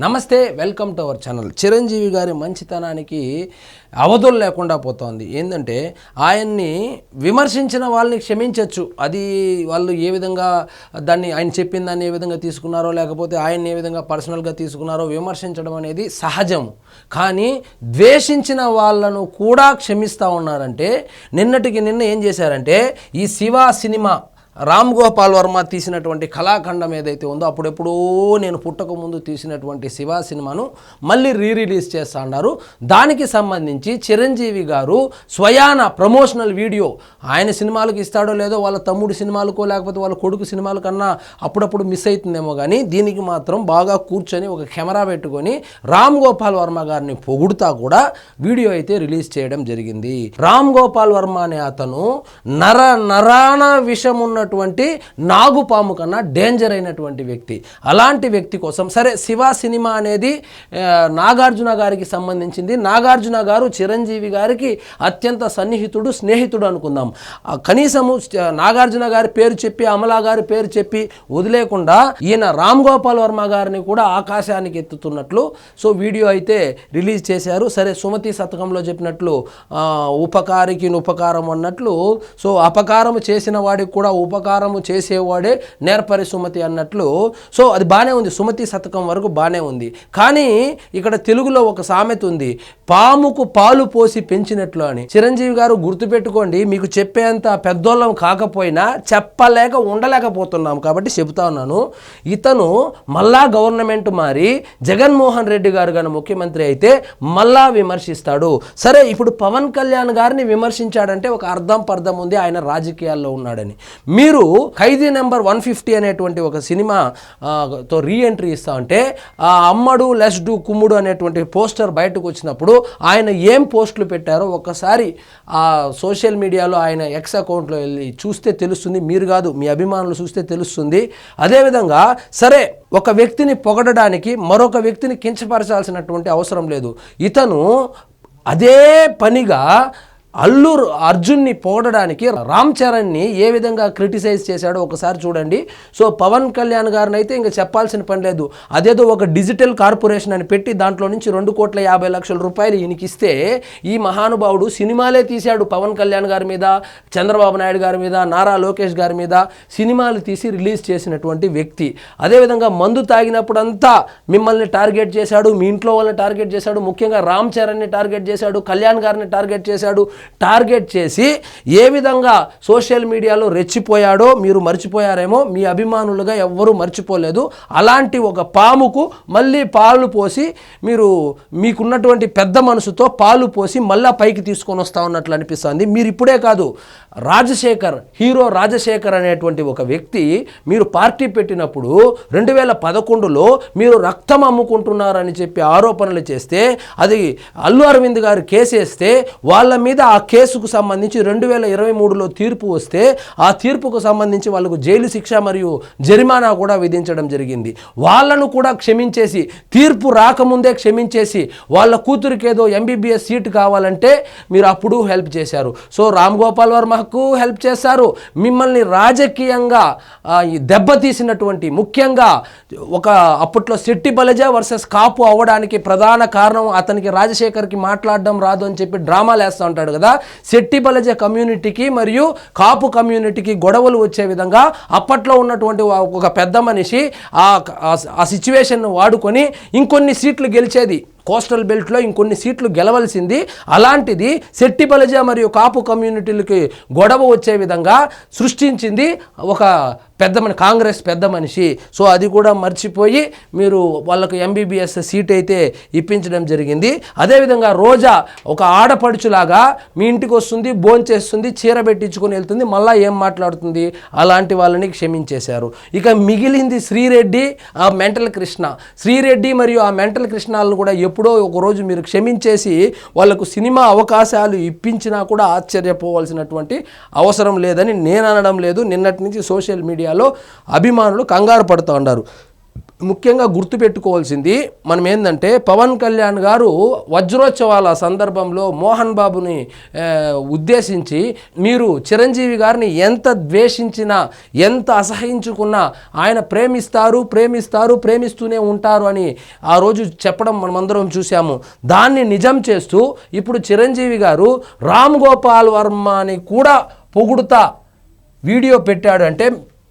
నమస్తే, welcome to our channel. Chiranjeevi గారి మంచితనానికి అవధులు లేకుండా పోతోంది. ఏంటంటే ఆయన్ని విమర్శించిన వాళ్ళని క్షమించవచ్చు, అది వాళ్ళు ఏ విధంగా దాన్ని ఆయన చెప్పిన దాన్ని ఏ విధంగా తీసుకున్నారో, లేకపోతే ఆయన్ని ఏ విధంగా పర్సనల్గా తీసుకున్నారో విమర్శించడం అనేది సహజం. కానీ ద్వేషించిన వాళ్ళను కూడా క్షమిస్తూ ఉన్నారంటే, నిన్నటికి నిన్న ఏం చేశారంటే ఈ శివ సినిమా రామ్ గోపాల్ వర్మ తీసినటువంటి కళాఖండం ఏదైతే ఉందో, అప్పుడెప్పుడో నేను పుట్టక ముందు తీసినటువంటి శివ సినిమాను మళ్ళీ రిలీజ్ చేస్తా అన్నారు. దానికి సంబంధించి చిరంజీవి గారు స్వయాన ప్రమోషనల్ వీడియో ఆయన సినిమాలకు ఇస్తాడో లేదో, వాళ్ళ తమ్ముడు సినిమాలకో లేకపోతే వాళ్ళ కొడుకు సినిమాల కన్నా అప్పుడప్పుడు మిస్ అవుతుందేమో, కానీ దీనికి మాత్రం బాగా కూర్చొని ఒక కెమెరా పెట్టుకొని రామ్ గోపాల్ వర్మ గారిని పొగుడుతా కూడా వీడియో అయితే రిలీజ్ చేయడం జరిగింది. రామ్ గోపాల్ వర్మ అనే అతను నరాన విషం ఉన్నటువంటి నాగుపాము కన్నా డేంజర్ అయినటువంటి వ్యక్తి. అలాంటి వ్యక్తి కోసం సరే, శివ సినిమా అనేది నాగార్జున గారికి సంబంధించింది. నాగార్జున గారు చిరంజీవి గారికి అత్యంత సన్నిహితుడు, స్నేహితుడు అనుకుందాం. కనీసము నాగార్జున గారి పేరు చెప్పి, అమలా గారి పేరు చెప్పి వదిలేకుండా ఈయన రామ్ గోపాల్ వర్మ గారిని కూడా ఆకాశానికి ఎత్తుతున్నట్లు సో వీడియో అయితే రిలీజ్ చేశారు. సరే, సుమతి శతకంలో చెప్పినట్లు ఉపకారికి ఉపకారం అన్నట్లు, సో అపకారము చేసిన వాడికి కూడా ఉపకారము చేసేవాడే నేర్పరి సుమతి అన్నట్లు, సో అది బాగానే ఉంది. సుమతి శతకం వరకు బాగానే ఉంది. కానీ ఇక్కడ తెలుగులో ఒక సామెత ఉంది, పాముకు పాలు పోసి పెంచినట్లు అని. చిరంజీవి గారు గుర్తుపెట్టుకోండి, మీకు చెప్పేంత పెద్దోళ్ళం కాకపోయినా చెప్పలేక ఉండలేకపోతున్నాం కాబట్టి చెబుతా ఉన్నాను. ఇతను మళ్ళా గవర్నమెంట్ మారి జగన్మోహన్ రెడ్డి గారు కానీ ముఖ్యమంత్రి అయితే మళ్ళా విమర్శిస్తాడు. సరే, ఇప్పుడు పవన్ కళ్యాణ్ గారిని విమర్శించాడంటే ఒక అర్థం పర్థం ఉంది, ఆయన రాజకీయాల్లో ఉన్నాడని. మీరు ఖైదీ నెంబర్ 150 అనేటువంటి ఒక సినిమాతో రీఎంట్రీ ఇస్తా ఉంటే అమ్మడు లెస్డు కుమ్ముడు అనేటువంటి పోస్టర్ బయటకు వచ్చినప్పుడు ఆయన ఏం పోస్టులు పెట్టారో ఒక్కసారి ఆ సోషల్ మీడియాలో ఆయన ఎక్స్ అకౌంట్లో వెళ్ళి చూస్తే తెలుస్తుంది. మీరు కాదు, మీ అభిమానులు చూస్తే తెలుస్తుంది. అదేవిధంగా సరే, ఒక వ్యక్తిని పొగడడానికి మరొక వ్యక్తిని కించపరచాల్సినటువంటి అవసరం లేదు. ఇతను అదే పనిగా అల్లు అర్జున్ని పొగడడానికి రామ్ చరణ్ని ఏ విధంగా క్రిటిసైజ్ చేశాడో ఒకసారి చూడండి. సో పవన్ కళ్యాణ్ గారిని అయితే ఇంకా చెప్పాల్సిన పని లేదు. అదేదో ఒక డిజిటల్ కార్పొరేషన్ అని పెట్టి దాంట్లో నుంచి 2,50,00,000 రూపాయలు ఈయనకిస్తే ఈ మహానుభావుడు సినిమాలే తీశాడు. పవన్ కళ్యాణ్ గారి మీద, చంద్రబాబు నాయుడు గారి మీద, నారా లోకేష్ గారి మీద సినిమాలు తీసి రిలీజ్ చేసినటువంటి వ్యక్తి. అదేవిధంగా మందు తాగినప్పుడంతా మిమ్మల్ని టార్గెట్ చేశాడు, మీ ఇంట్లో వాళ్ళని టార్గెట్ చేశాడు, ముఖ్యంగా రామ్ చరణ్ని టార్గెట్ చేశాడు, కళ్యాణ్ గారిని టార్గెట్ చేశాడు. టార్గెట్ చేసి ఏ విధంగా సోషల్ మీడియాలో రెచ్చిపోయాడో మీరు మర్చిపోయారేమో, మీ అభిమానులుగా ఎవ్వరూ మర్చిపోలేదు. అలాంటి ఒక పాముకు మళ్ళీ పాలు పోసి మీరు మీకున్నటువంటి పెద్ద మనసుతో పాలు పోసి మళ్ళా పైకి తీసుకొని వస్తా ఉన్నట్లు అనిపిస్తుంది. మీరు ఇప్పుడే కాదు, రాజశేఖర్, హీరో రాజశేఖర్ అనేటువంటి ఒక వ్యక్తి మీరు పార్టీ పెట్టినప్పుడు 2011లో మీరు రక్తం అమ్ముకుంటున్నారని చెప్పి ఆరోపణలు చేస్తే, అది అల్లు అరవింద్ గారు కేసు వేస్తే వాళ్ళ మీద ఆ కేసుకు సంబంధించి 2023లో తీర్పు వస్తే ఆ తీర్పుకు సంబంధించి వాళ్ళకు జైలు శిక్ష మరియు జరిమానా కూడా విధించడం జరిగింది. వాళ్ళను కూడా క్షమించేసి, తీర్పు రాకముందే క్షమించేసి, వాళ్ళ కూతురికి ఏదో MBBS సీట్ కావాలంటే మీరు అప్పుడు హెల్ప్ చేశారు. సో రామ్ గోపాల్ వర్మకు హెల్ప్ చేశారు. మిమ్మల్ని రాజకీయంగా దెబ్బతీసినటువంటి, ముఖ్యంగా ఒక అప్పట్లో శెట్టి బలజ వర్సెస్ కాపు అవ్వడానికి ప్రధాన కారణం అతనికి రాజశేఖర్కి మాట్లాడడం రాదు అని చెప్పి డ్రామాలు వేస్తూ ఉంటాడు కదా. శెట్టి బలజ కమ్యూనిటీకి మరియు కాపు కమ్యూనిటీకి గొడవలు వచ్చే విధంగా అప్పట్లో ఉన్నటువంటి ఒక పెద్ద మనిషి ఆ సిచ్యువేషన్ వాడుకొని ఇంకొన్ని సీట్లు గెలిచేది, కోస్టల్ బెల్ట్లో ఇంకొన్ని సీట్లు గెలవలసింది. అలాంటిది శెట్టి బలజ మరియు కాపు కమ్యూనిటీలకి గొడవ వచ్చే విధంగా సృష్టించింది ఒక కాంగ్రెస్ పెద్ద మనిషి. సో అది కూడా మర్చిపోయి మీరు వాళ్ళకు MBBS సీట్ అయితే ఇప్పించడం జరిగింది. అదేవిధంగా రోజా ఒక ఆడపడుచులాగా మీ ఇంటికి వస్తుంది, భోంచేస్తుంది, చీర పెట్టించుకొని వెళ్తుంది, మళ్ళీ ఏం మాట్లాడుతుంది, అలాంటి వాళ్ళని క్షమించేశారు. ఇక మిగిలింది శ్రీరెడ్డి, ఆ మెంటల్ కృష్ణ. శ్రీరెడ్డి మరియు ఆ మెంటల్ కృష్ణాలను కూడా ఎప్పుడో ఒకరోజు మీరు క్షమించేసి వాళ్ళకు సినిమా అవకాశాలు ఇప్పించినా కూడా ఆశ్చర్యపోవాల్సినటువంటి అవసరం లేదని నేను అనడం లేదు. నిన్నటి నుంచి సోషల్ మీడియాలో అభిమానులు కంగారు పడుతూ ఉన్నారు. ముఖ్యంగా గుర్తుపెట్టుకోవాల్సింది మనం ఏంటంటే పవన్ కళ్యాణ్ గారు వజ్రోత్సవాల సందర్భంలో మోహన్ బాబుని ఉద్దేశించి మీరు చిరంజీవి గారిని ఎంత ద్వేషించినా ఎంత అసహించుకున్నా ఆయన ప్రేమిస్తూనే ఉంటారు అని ఆ రోజు చెప్పడం మనమందరం చూసాము. దాన్ని నిజం చేస్తూ ఇప్పుడు చిరంజీవి గారు రామ్ గోపాల్ వర్మని కూడా పొగుడుతా వీడియో పెట్టాడు. అంటే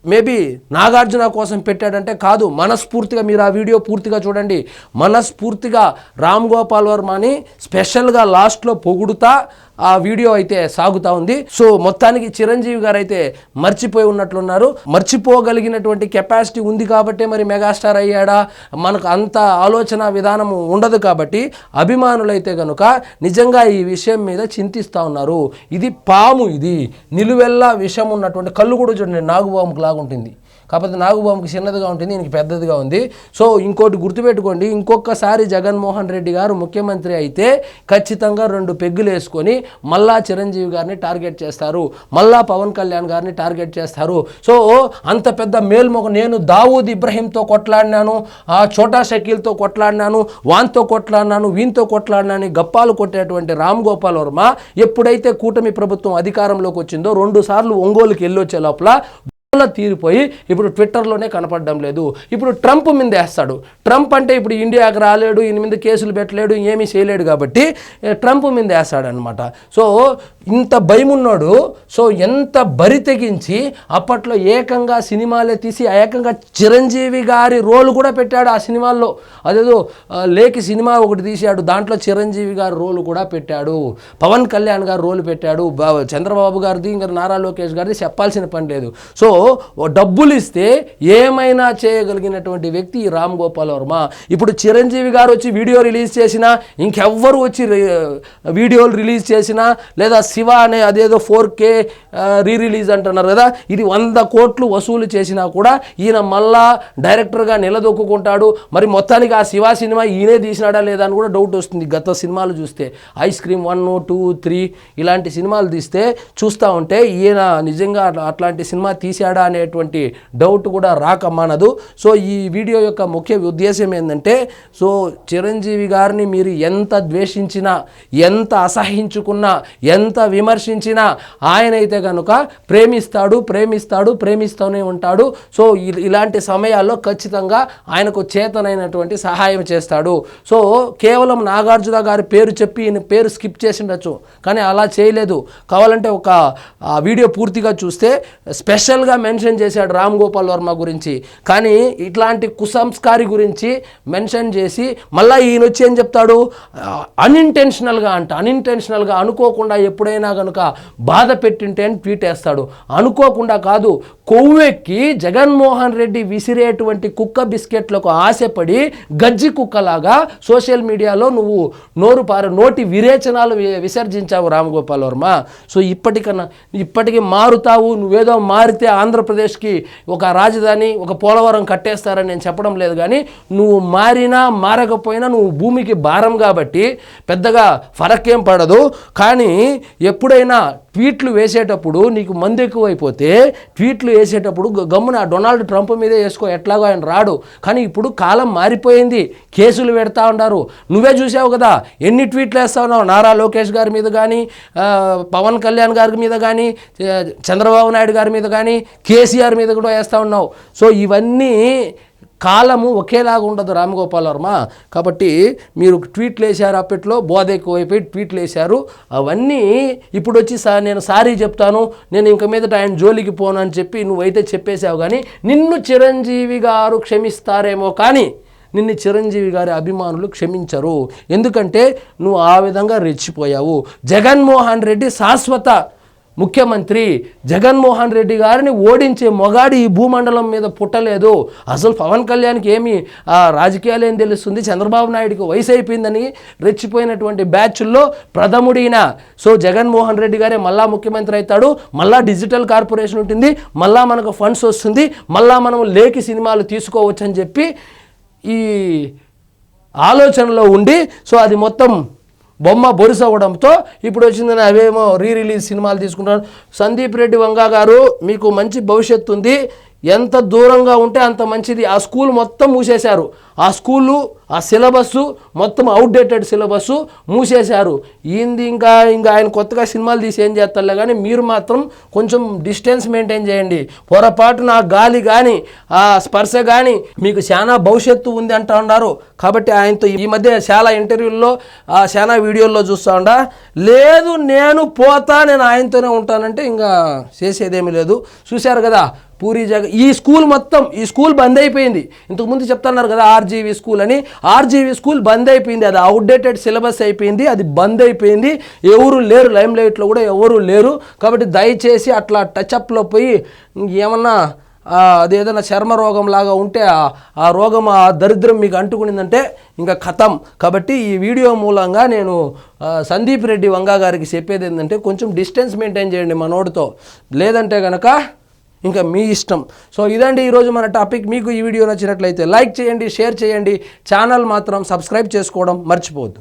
మేబీ నాగార్జున కోసం పెట్టాడంటే కాదు, మనస్ఫూర్తిగా మీరు ఆ వీడియో పూర్తిగా చూడండి. మనస్ఫూర్తిగా రామ్ గోపాల్ వర్మని స్పెషల్గా లాస్ట్లో పొగుడుతా ఆ వీడియో అయితే సాగుతూ ఉంది. సో మొత్తానికి చిరంజీవి గారు అయితే మర్చిపోయి ఉన్నట్లున్నారు. మర్చిపోగలిగినటువంటి కెపాసిటీ ఉంది కాబట్టే మరి మెగాస్టార్ అయ్యాడా, మనకు అంత ఆలోచన విధానం ఉండదు కాబట్టి అభిమానులైతే కనుక నిజంగా ఈ విషయం మీద చింతిస్తూ ఉన్నారు. ఇది పాము, ఇది నిలువెల్లా విషం ఉన్నటువంటి కళ్ళు కూడా చూడండి నాగుబాముకు లాగా ఉంటుంది. కాకపోతే నాగుబాముకి చిన్నదిగా ఉంటుంది, ఈయనకి పెద్దదిగా ఉంది. సో ఇంకోటి గుర్తుపెట్టుకోండి, ఇంకొకసారి జగన్మోహన్ రెడ్డి గారు ముఖ్యమంత్రి అయితే ఖచ్చితంగా 2 పెగ్గులు వేసుకొని మళ్ళా చిరంజీవి గారిని టార్గెట్ చేస్తారు, మళ్ళా పవన్ కళ్యాణ్ గారిని టార్గెట్ చేస్తారు. సో అంత పెద్ద మేల్మొక నేను దావూద్ ఇబ్రహీంతో కొట్లాడినాను, ఆ చోటా షకీల్తో కొట్లాడినాను, వాన్తో కొట్లాడినాను, వీన్తో కొట్లాడినాను గప్పాలు కొట్టేటువంటి రామ్ గోపాల్ వర్మ ఎప్పుడైతే కూటమి ప్రభుత్వం అధికారంలోకి వచ్చిందో 2 సార్లు ఒంగోలుకి వెళ్ళొచ్చే లోపల తీరిపోయి ఇప్పుడు ట్విట్టర్లోనే కనపడడం లేదు. ఇప్పుడు ట్రంప్ మీద వేస్తాడు. ట్రంప్ అంటే ఇప్పుడు ఇండియాకి రాలేడు, ఈయన మీద కేసులు పెట్టలేడు, ఏమీ చేయలేడు కాబట్టి ట్రంప్ మీద వేస్తాడు అనమాట. సో ఇంత భయమున్నాడు. సో ఎంత బరి తెగించి అప్పట్లో ఏకంగా సినిమాలే తీసి ఏకంగా చిరంజీవి గారి రోల్ కూడా పెట్టాడు ఆ సినిమాల్లో. అదేదో లేకి సినిమా ఒకటి తీశాడు, దాంట్లో చిరంజీవి గారి రోల్ కూడా పెట్టాడు, పవన్ కళ్యాణ్ గారు రోల్ పెట్టాడు, చంద్రబాబు గారిది ఇంకా నారా లోకేష్ గారిది చెప్పాల్సిన పని లేదు. సో డబ్బులు ఇస్తే ఏమైనా చేయగలిగినటువంటి వ్యక్తి ఈ రామ్ గోపాల్ వర్మ. ఇప్పుడు చిరంజీవి గారు వచ్చి వీడియో రిలీజ్ చేసినా, ఇంకెవ్వరు వచ్చి వీడియోలు రిలీజ్ చేసినా, లేదా శివ అనే అదేదో 4K రిలీజ్ అంటున్నారు కదా, ఇది 100 కోట్లు వసూలు చేసినా కూడా ఈయన మళ్ళా డైరెక్టర్గా నిలదొక్కుంటాడు. మరి మొత్తానికి ఆ శివ సినిమా ఈయనే తీసినాడా లేదా అని కూడా డౌట్ వస్తుంది. గత సినిమాలు చూస్తే ఐస్ క్రీమ్ 1, 2, 3 ఇలాంటి సినిమాలు తీస్తే చూస్తూ ఉంటే ఈయన నిజంగా అట్లాంటి సినిమా తీశాడా అనేటువంటి డౌట్ కూడా రాక మానదు. సో ఈ వీడియో యొక్క ముఖ్య ఉద్దేశం ఏంటంటే, సో చిరంజీవి గారిని మీరు ఎంత ద్వేషించినా, ఎంత అసహించుకున్నా, ఎంత విమర్శించినా ఆయన అయితే కనుక ప్రేమిస్తూనే ఉంటాడు. సో ఇలాంటి సమయాల్లో ఖచ్చితంగా ఆయనకు చేతనైనటువంటి సహాయం చేస్తాడు. సో కేవలం నాగార్జున గారి పేరు చెప్పి ఈయన పేరు స్కిప్ చేసి ఉండొచ్చు, కానీ అలా చేయలేదు. కావాలంటే ఒక వీడియో పూర్తిగా చూస్తే స్పెషల్గా మెన్షన్ చేశాడు రామ్ గోపాల్ వర్మ గురించి. కానీ ఇట్లాంటి కుసంస్కారి గురించి మెన్షన్ చేసి మళ్ళీ ఈయన వచ్చి ఏం చెప్తాడు, అన్ఇంటెన్షనల్గా అనుకోకుండా ఎప్పుడైనా కనుక బాధ పెట్టింటే అని ట్వీట్ వేస్తాడు. అనుకోకుండా కాదు, కొవ్వెక్కి జగన్మోహన్ రెడ్డి విసిరేటువంటి కుక్క బిస్కెట్లకు ఆశపడి గజ్జి కుక్కలాగా సోషల్ మీడియాలో నువ్వు నోటి విరేచనాలు విసర్జించావు రామ్ గోపాల్ వర్మ. సో ఇప్పటికీ మారుతావు, నువ్వేదో మారితే ఆంధ్రప్రదేశ్కి ఒక రాజధాని, ఒక పోలవరం కట్టేస్తారని నేను చెప్పడం లేదు, కానీ నువ్వు మారినా మారకపోయినా నువ్వు భూమికి భారం కాబట్టి పెద్దగా ఫరకేం పడదు. కానీ ఎప్పుడైనా ట్వీట్లు వేసేటప్పుడు నీకు మంది ఎక్కువైపోతే ట్వీట్లు వేసేటప్పుడు గమ్మున డొనాల్డ్ ట్రంప్ మీదే వేసుకో, ఎట్లాగో ఆయన రాడు. కానీ ఇప్పుడు కాలం మారిపోయింది, కేసులు పెడతా ఉన్నారు. నువ్వే చూసావు కదా ఎన్ని ట్వీట్లు వేస్తా ఉన్నావు నారా లోకేష్ గారి మీద కానీ, పవన్ కళ్యాణ్ గారి మీద కానీ, చంద్రబాబు నాయుడు గారి మీద కానీ, కేసీఆర్ మీద కూడా వేస్తూ ఉన్నావు. సో ఇవన్నీ కాలము ఒకేలాగా ఉండదు రామ్ గోపాల్ వర్మ. కాబట్టి మీరు ట్వీట్లు వేశారు, అప్పట్లో బోధ ఎక్కువైపోయి ట్వీట్లు వేశారు. అవన్నీ ఇప్పుడు వచ్చి నేను సారీ చెప్తాను, నేను ఇంక మీదట ఆయన జోలికి పోను అని చెప్పి నువ్వైతే చెప్పేశావు. కానీ నిన్ను చిరంజీవి గారు క్షమిస్తారేమో, కానీ నిన్ను చిరంజీవి గారి అభిమానులు క్షమించరు. ఎందుకంటే నువ్వు ఆ విధంగా రెచ్చిపోయావు. జగన్మోహన్ రెడ్డి శాశ్వత ముఖ్యమంత్రి, జగన్మోహన్ రెడ్డి గారిని ఓడించే మొగాడు ఈ భూమండలం మీద పుట్టలేదు. అసలు పవన్ కళ్యాణ్కి ఏమి రాజకీయాలు ఏం తెలుస్తుంది, చంద్రబాబు నాయుడికి వయసు అయిపోయిందని రెచ్చిపోయినటువంటి బ్యాచ్ల్లో ప్రథముడిన. సో జగన్మోహన్ రెడ్డి గారే మళ్ళా ముఖ్యమంత్రి అవుతాడు, మళ్ళా డిజిటల్ కార్పొరేషన్ ఉంటుంది, మళ్ళా మనకు ఫండ్స్ వస్తుంది, మళ్ళా మనం లేకి సినిమాలు తీసుకోవచ్చు అని చెప్పి ఈ ఆలోచనలో ఉండి, సో అది మొత్తం బొమ్మ బొరుసవ్వడంతో ఇప్పుడు వచ్చిందని అవేమో రిలీజ్ సినిమాలు తీసుకుంటారు. సందీప్ రెడ్డి వంగా గారు, మీకు మంచి భవిష్యత్తు ఉంది, ఎంత దూరంగా ఉంటే అంత మంచిది. ఆ స్కూల్ మొత్తం మూసేశారు. ఆ స్కూలు, ఆ సిలబస్సు మొత్తం అవుట్డేటెడ్ సిలబస్సు మూసేశారు. ఇంకా ఆయన కొత్తగా సినిమాలు తీసి ఏం చేస్తారులే, కానీ మీరు మాత్రం కొంచెం డిస్టెన్స్ మెయింటైన్ చేయండి. పొరపాటున ఆ గాలి కానీ ఆ స్పర్శ కానీ మీకు చాలా భవిష్యత్తు ఉంది అంటూ ఉన్నారు. కాబట్టి ఆయనతో ఈ మధ్య చాలా ఇంటర్వ్యూల్లో చాలా వీడియోల్లో చూస్తూ ఉండా, లేదు నేను ఆయనతోనే ఉంటానంటే ఇంకా చేసేదేమీ లేదు. చూశారు కదా పూరి ఈ స్కూల్ బంద్ అయిపోయింది. ఇంతకుముందు చెప్తున్నారు కదా ఆర్జీవి స్కూల్ అని. ఆర్జీవి స్కూల్ బంద్ అయిపోయింది. అది అవుట్డేటెడ్ సిలబస్ అయిపోయింది. అది బంద్ అయిపోయింది. ఎవరు లేరు, లైమ్ లైట్లో కూడా ఎవరు లేరు. కాబట్టి దయచేసి అట్లా టచ్అప్లో పోయి ఏమన్నా అదేదైనా చర్మ రోగం లాగా ఉంటే ఆ రోగం, ఆ దరిద్రం మీకు అంటుకునిందంటే ఇంకా ఖతం. కాబట్టి ఈ వీడియో మూలంగా నేను సందీప్ రెడ్డి వంగా గారికి చెప్పేది ఏంటంటే కొంచెం డిస్టెన్స్ మెయింటైన్ చేయండి మనోడితో, లేదంటే కనుక ఇంకా మీ ఇష్టం. సో ఇదండి ఈరోజు మన టాపిక్. మీకు ఈ వీడియో నచ్చినట్లయితే లైక్ చేయండి, షేర్ చేయండి. ఛానల్ మాత్రం సబ్స్క్రైబ్ చేసుకోవడం మర్చిపోవద్దు.